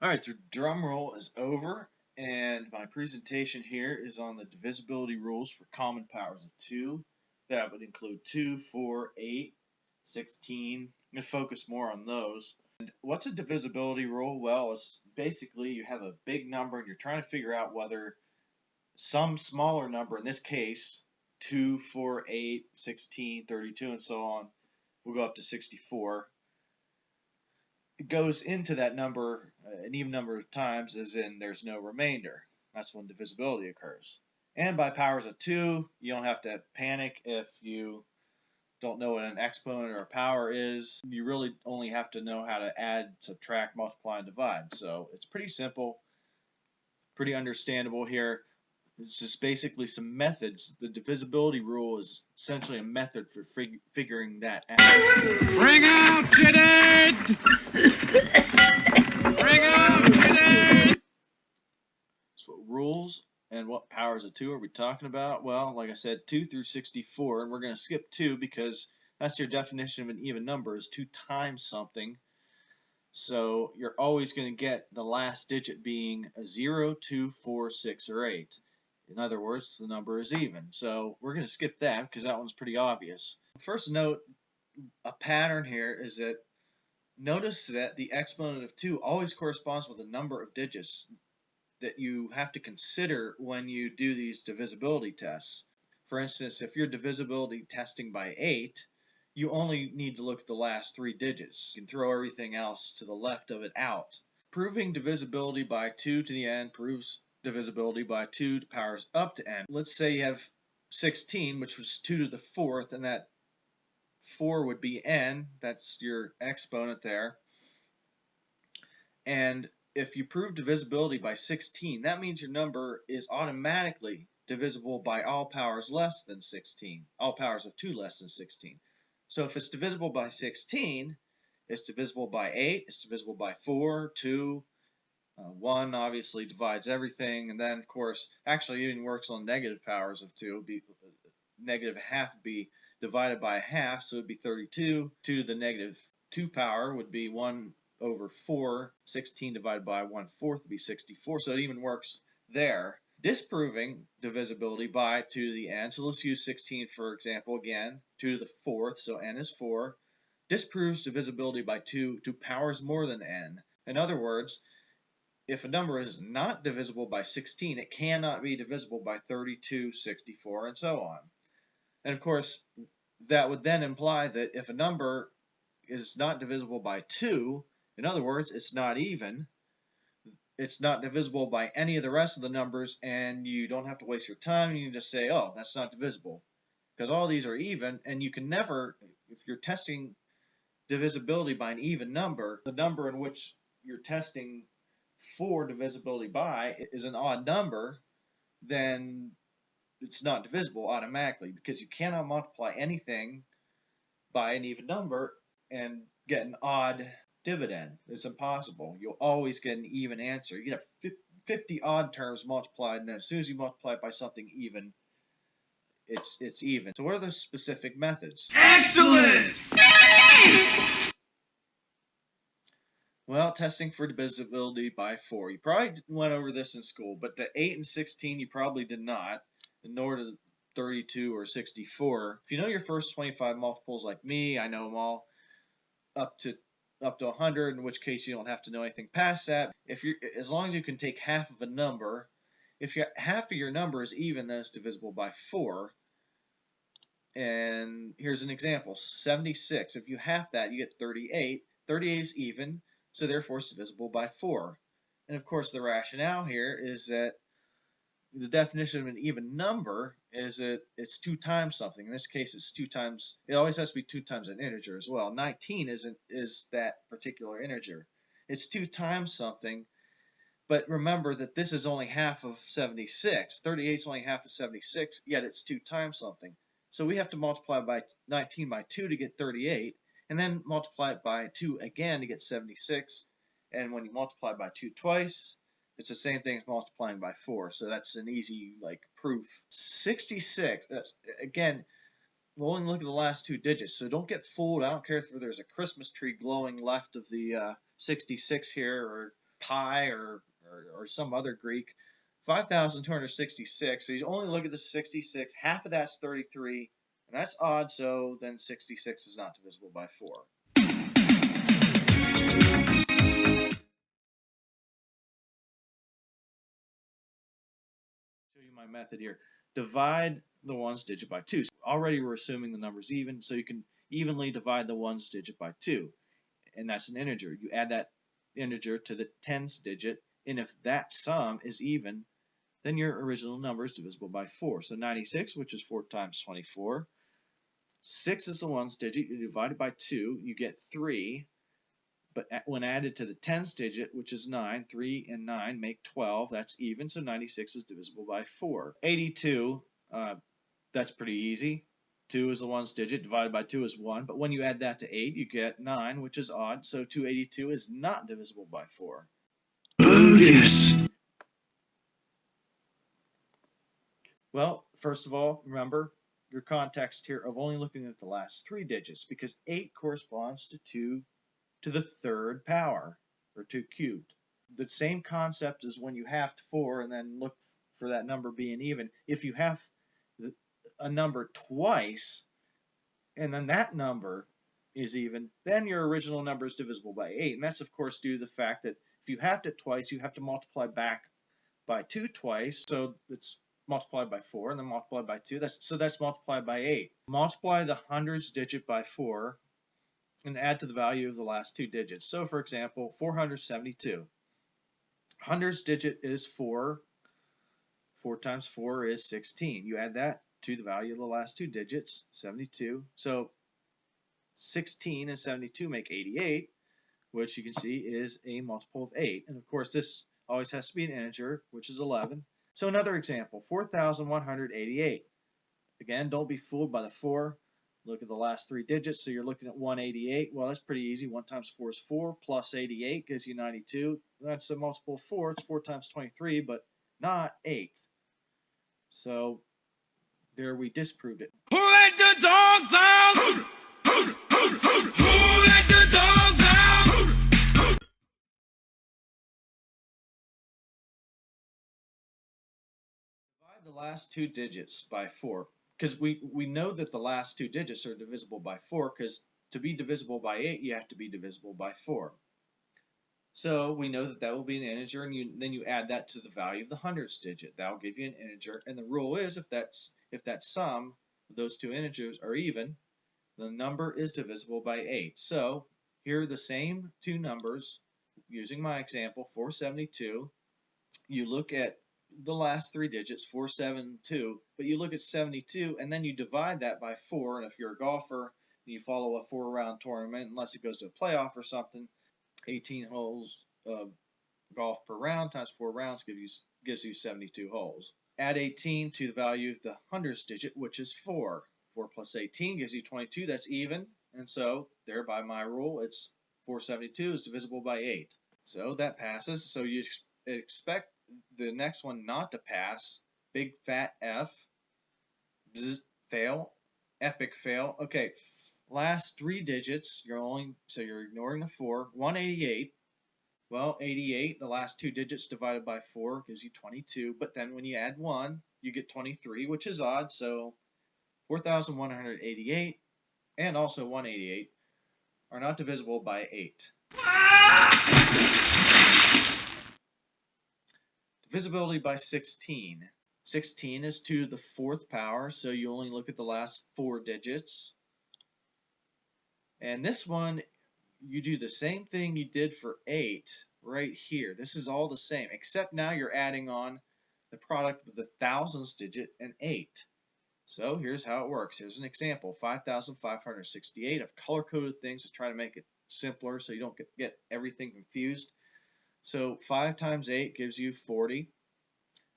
Alright, the drum roll is over, and my presentation here is on the divisibility rules for common powers of 2. That would include 2, 4, 8, 16. I'm going to focus more on those. And what's a divisibility rule? Well, it's basically you have a big number and you're trying to figure out whether some smaller number, in this case 2, 4, 8, 16, 32, and so on, will go up to 64. It goes into that number an even number of times, as in there's no remainder. That's when divisibility occurs. And by powers of 2, you don't have to panic if you don't know what an exponent or a power is. You really only have to know how to add, subtract, multiply, and divide. So it's pretty simple, pretty understandable here. It's just basically some methods. The divisibility rule is essentially a method for figuring that out. Bring out your dead! Bring out your dead! So what rules and what powers of 2 are we talking about? Well, like I said, 2 through 64, and we're going to skip 2 because that's your definition of an even number, is 2 times something. So you're always going to get the last digit being a 0, 2, 4, 6, or 8. In other words, the number is even. So we're going to skip that because that one's pretty obvious. First note, a pattern here is that notice that the exponent of 2 always corresponds with a number of digits that you have to consider when you do these divisibility tests. For instance, if you're divisibility testing by 8, you only need to look at the last 3 digits. You can throw everything else to the left of it out. Proving divisibility by 2 to the n proves divisibility by 2 to powers up to n. Let's say you have 16, which was 2 to the 4th, and that 4 would be n. That's your exponent there. And if you prove divisibility by 16, that means your number is automatically divisible by all powers less than 16, all powers of 2 less than 16. So if it's divisible by 16, it's divisible by 8, it's divisible by 4, 2, 1 obviously divides everything, and then of course, actually it even works on negative powers of 2. It would be negative half would be divided by a half, so it would be 32. 2 to the negative 2 power would be 1 over 4. 16 divided by 1/4 would be 64, so it even works there. Disproving divisibility by 2 to the n, so let's use 16 for example again, 2 to the 4th, so n is 4, disproves divisibility by 2 to powers more than n. In other words, if a number is not divisible by 16, it cannot be divisible by 32, 64, and so on. And of course, that would then imply that if a number is not divisible by 2, in other words, it's not even, it's not divisible by any of the rest of the numbers, and you don't have to waste your time. You can just say, oh, that's not divisible, because all these are even, and you can never, if you're testing divisibility by an even number, the number in which you're testing for divisibility by is an odd number, then it's not divisible automatically, because you cannot multiply anything by an even number and get an odd dividend. It's impossible. You'll always get an even answer. You get 50 odd terms multiplied, and then as soon as you multiply it by something even, it's even. So what are the specific methods? Excellent! Well, testing for divisibility by 4. You probably went over this in school, but the 8 and 16 you probably did not, nor did 32 or 64. If you know your first 25 multiples like me, I know them all up to 100, in which case you don't have to know anything past that. As long as you can take half of a number, if half of your number is even, then it's divisible by 4. And here's an example, 76. If you half that, you get 38. 38 is even, so therefore it's divisible by 4. And of course the rationale here is that the definition of an even number is that it's 2 times something. In this case it's 2 times, it always has to be 2 times an integer as well. 19 is that particular integer. It's 2 times something, but remember that this is only half of 76. 38 is only half of 76, yet it's 2 times something. So we have to multiply by 19 by 2 to get 38, and then multiply it by 2 again to get 76. And when you multiply by 2 twice, it's the same thing as multiplying by 4. So that's an easy proof. 66, again, we'll only look at the last 2 digits, so don't get fooled. I don't care if there's a Christmas tree glowing left of the 66 here, or pi or some other Greek. 5,266, so you only look at the 66, half of that's 33, and that's odd, so then 66 is not divisible by 4. Show you my method here. Divide the ones digit by 2. So already we're assuming the number's even, so you can evenly divide the ones digit by 2, and that's an integer. You add that integer to the tens digit, and if that sum is even, then your original number is divisible by 4. So 96, which is 4 times 24. 6 is the ones digit. You divide it by 2, you get 3. But when added to the tens digit, which is 9, 3 and 9 make 12. That's even, so 96 is divisible by 4. 82, that's pretty easy. 2 is the ones digit, divided by 2 is 1. But when you add that to 8, you get 9, which is odd. So 282 is not divisible by 4. Oh, yes. Well, first of all, remember your context here of only looking at the last 3 digits, because 8 corresponds to 2 to the 3rd power, or 2 cubed. The same concept as when you halved 4 and then look for that number being even. If you have a number twice, and then that number is even, then your original number is divisible by 8. And that's, of course, due to the fact that if you halved it twice, you have to multiply back by 2 twice, so it's multiplied by 4, and then multiplied by 2, so that's multiplied by 8. Multiply the hundreds digit by 4, and add to the value of the last 2 digits. So, for example, 472. Hundreds digit is 4. 4 times 4 is 16. You add that to the value of the last 2 digits, 72. So 16 and 72 make 88, which you can see is a multiple of 8. And of course, this always has to be an integer, which is 11. So another example, 4,188. Again, don't be fooled by the 4. Look at the last 3 digits, so you're looking at 188. Well, that's pretty easy. 1 times 4 is 4, plus 88 gives you 92. That's a multiple of 4. It's 4 times 23, but not 8. So there we disproved it. Who let the dogs out? Who let the dogs out? Divide the last 2 digits by 4. Because we know that the last 2 digits are divisible by 4, because to be divisible by 8, you have to be divisible by 4. So we know that that will be an integer, and then you add that to the value of the hundreds digit. That will give you an integer, and the rule is if that sum of those 2 integers are even, the number is divisible by 8. So here are the same 2 numbers using my example, 472. You look at the last 3 digits, 472, but you look at 72 and then you divide that by 4, and if you're a golfer and you follow a 4-round tournament, unless it goes to a playoff or something, 18 holes of golf per round times 4 rounds gives you 72 holes. Add 18 to the value of the hundreds digit, which is 4. 4 plus 18 gives you 22, that's even, and so there by my rule, it's 472 is divisible by 8. So that passes, so you expect the next one not to pass. Big fat F. Bzz, fail. Epic fail. Okay, last 3 digits, so you're ignoring the 4. 188. Well, 88, the last 2 digits divided by 4 gives you 22, but then when you add 1, you get 23, which is odd, so 4,188 and also 188 are not divisible by 8. Divisibility by 16. 16 is to the 4th power, so you only look at the last 4 digits. And this one, you do the same thing you did for 8 right here. This is all the same, except now you're adding on the product of the thousands digit and 8. So here's how it works. Here's an example, 5,568. I've color-coded things to try to make it simpler so you don't get everything confused. So 5 times 8 gives you 40.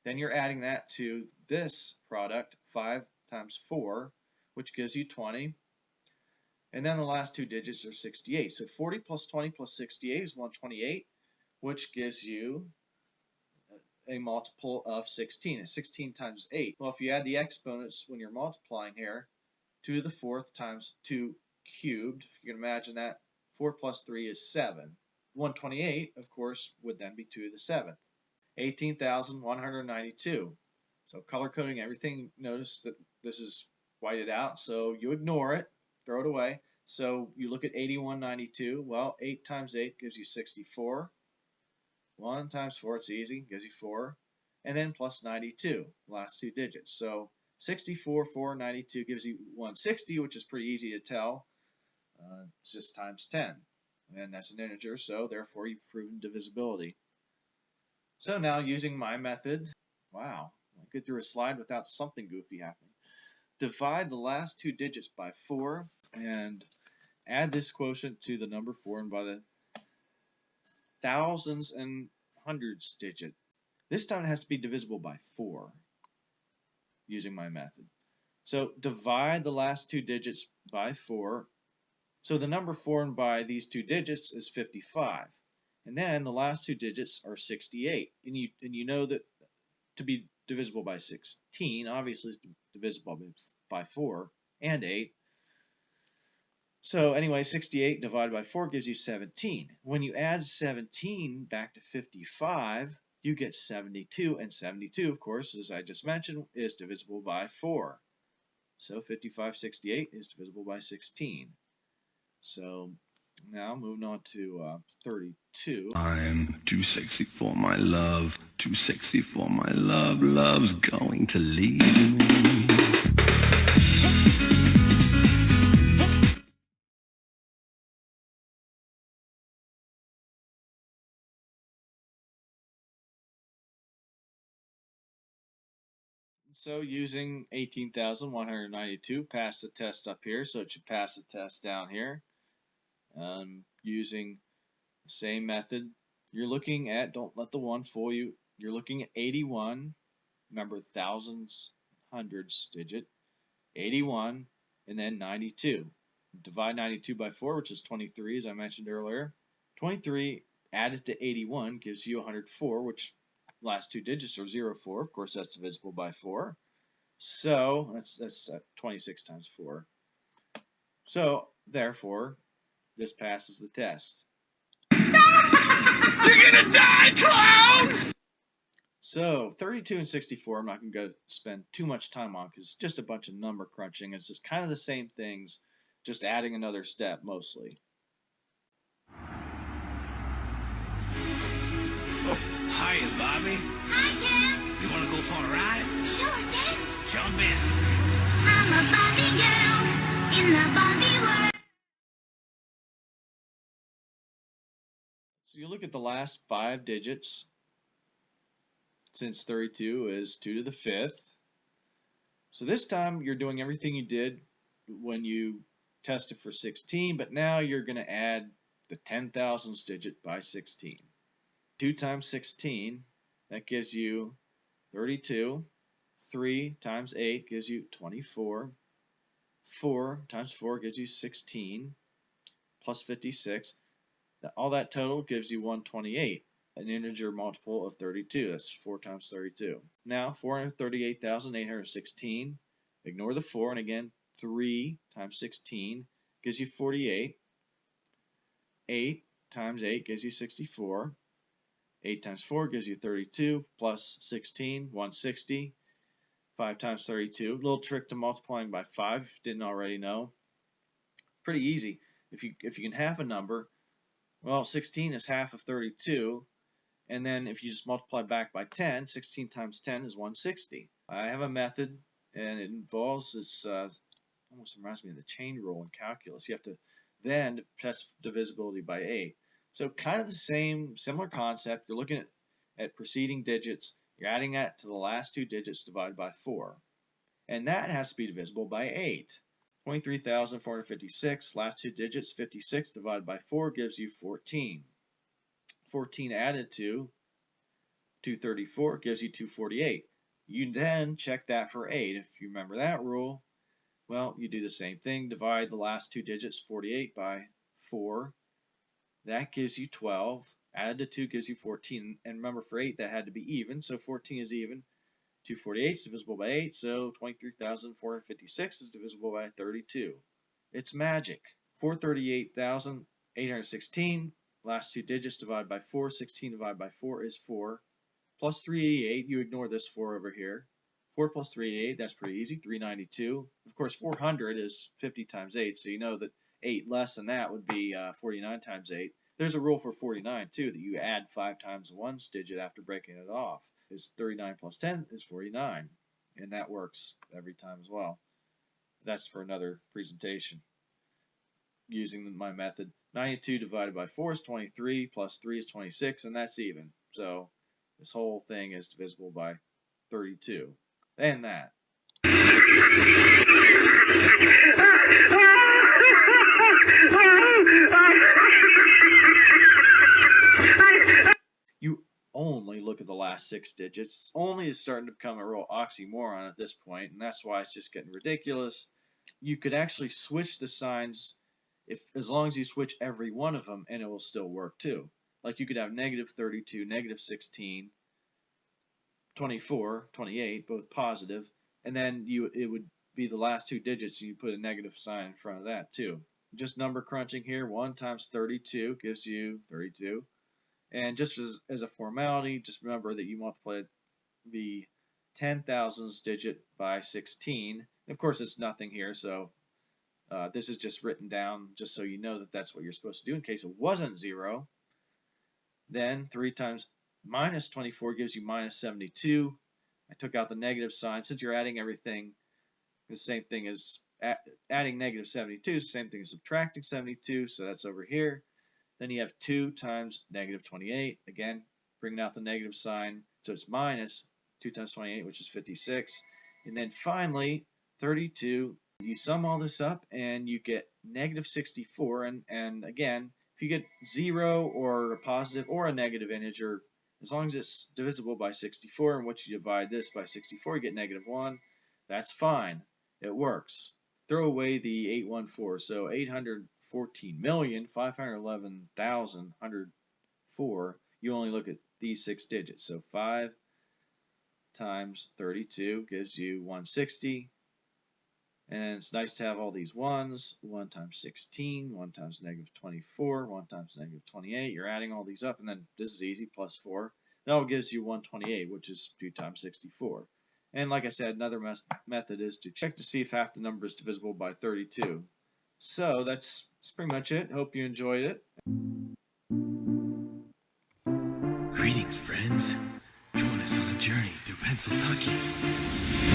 Then you're adding that to this product, 5 times 4, which gives you 20. And then the last 2 digits are 68. So 40 plus 20 plus 68 is 128, which gives you a multiple of 16. It's 16 times 8. Well, if you add the exponents when you're multiplying here, 2 to the 4th times 2 cubed, if you can imagine that, 4 plus 3 is 7. 128, of course, would then be 2 to the 7th. 18,192. So color coding everything, notice that this is whited out, so you ignore it, throw it away. So you look at 8192, well, 8 times 8 gives you 64. 1 times 4, it's easy, gives you 4. And then plus 92, last two digits. So 64, 4, 92 gives you 160, which is pretty easy to tell. It's just times 10. And that's an integer, so therefore you've proven divisibility. So now using my method, wow, I get through a slide without something goofy happening. Divide the last two digits by 4 and add this quotient to the number 4 and by the thousands and hundreds digit. This time it has to be divisible by 4 using my method. So divide the last two digits by 4. So the number 4 and by these two digits is 55. And then the last two digits are 68. And you know that to be divisible by 16, obviously it's divisible by 4 and 8. So anyway, 68 divided by 4 gives you 17. When you add 17 back to 55, you get 72. And 72, of course, as I just mentioned, is divisible by 4. So 5568 is divisible by 16. So now moving on to 32. I'm too sexy for my love, too sexy for my love, love's going to leave me. So using 18,192, pass the test up here, so it should pass the test down here. Using the same method, you're looking at, don't let the 1 fool you, you're looking at 81, remember thousands, hundreds digit, 81, and then 92. Divide 92 by 4, which is 23, as I mentioned earlier. 23 added to 81 gives you 104, which last two digits are 04. Of course, that's divisible by 4. So that's 26 times 4. So therefore, this passes the test. You're gonna die, clown! So 32 and 64, I'm not going to spend too much time on because it's just a bunch of number crunching. It's just kind of the same things, just adding another step mostly. Hiya, Bobby. Hi, Ken. You wanna go for a ride? Sure, Ken. Jump in. I'm a Barbie girl in the Barbie world. So you look at the last 5 digits. Since 32 is 2 to the 5th. So this time you're doing everything you did when you tested for 16, but now you're going to add the 10,000ths digit by 16. 2 times 16, that gives you 32. 3 times 8 gives you 24. 4 times 4 gives you 16, plus 56. All that total gives you 128. An integer multiple of 32. That's 4 times 32. Now, 438,816. Ignore the 4, and again, 3 times 16 gives you 48. 8 times 8 gives you 64. 8 times 4 gives you 32, plus 16, 160. 5 times 32. Little trick to multiplying by 5, if you didn't already know. Pretty easy. If you can half a number, well, 16 is half of 32. And then if you just multiply back by 10, 16 times 10 is 160. I have a method, and it involves, it's almost reminds me of the chain rule in calculus. You have to then test divisibility by 8. So kind of the same, similar concept. You're looking at preceding digits. You're adding that to the last two digits divided by 4. And that has to be divisible by 8. 23,456, last two digits, 56 divided by 4 gives you 14. 14 added to 234 gives you 248. You then check that for 8. If you remember that rule, well, you do the same thing. Divide the last two digits, 48, by 4. That gives you 12. Added to 2 gives you 14. And remember, for 8, that had to be even, so 14 is even. 248 is divisible by 8, so 23,456 is divisible by 32. It's magic. 438,816 Last two digits divided by 4. 16 divided by 4 is 4. Plus 388, you ignore this 4 over here. 4 plus 388, that's pretty easy, 392. Of course, 400 is 50 times 8, so you know that 8 less than that would be 49 times 8. There's a rule for 49, too, that you add 5 times the ones digit after breaking it off. It's 39 plus 10 is 49, and that works every time as well. That's for another presentation using my method. 92 divided by 4 is 23, plus 3 is 26, and that's even. So this whole thing is divisible by 32. And that. You only look at the last 6 digits. It's only starting to become a real oxymoron at this point, and that's why it's just getting ridiculous. You could actually switch the signs as long as you switch every one of them, and it will still work too. Like you could have negative 32, negative 16, 24, 28, both positive, and then it would be the last 2 digits, and you put a negative sign in front of that too. Just number crunching here, 1 times 32 gives you 32. And just as a formality, just remember that you multiply the 10,000ths digit by 16. Of course, it's nothing here, so this is just written down just so you know that that's what you're supposed to do in case it wasn't 0. Then 3 times minus 24 gives you minus 72. I took out the negative sign. Since you're adding everything, the same thing as adding negative 72 is the same thing as subtracting 72, so that's over here. Then you have 2 times negative 28. Again, bringing out the negative sign, so it's minus 2 times 28, which is 56. And then finally, 32. You sum all this up, and you get negative 64. And again, if you get 0 or a positive or a negative integer, as long as it's divisible by 64, and once you divide this by 64, you get negative 1. That's fine. It works. Throw away the 814. So 814,511,104. You only look at these 6 digits. So 5 times 32 gives you 160. And it's nice to have all these ones. 1 times 16, 1 times negative 24, 1 times negative 28. You're adding all these up, and then this is easy, plus 4. That all gives you 128, which is 2 times 64. And like I said, another method is to check to see if half the number is divisible by 32. So that's pretty much it. Hope you enjoyed it. Greetings, friends. Join us on a journey through Pennsylvania.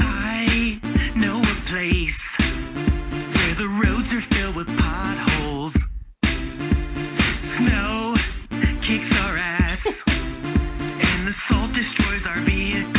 I know a place where the roads are filled with potholes. Snow kicks our ass, and the salt destroys our vehicles.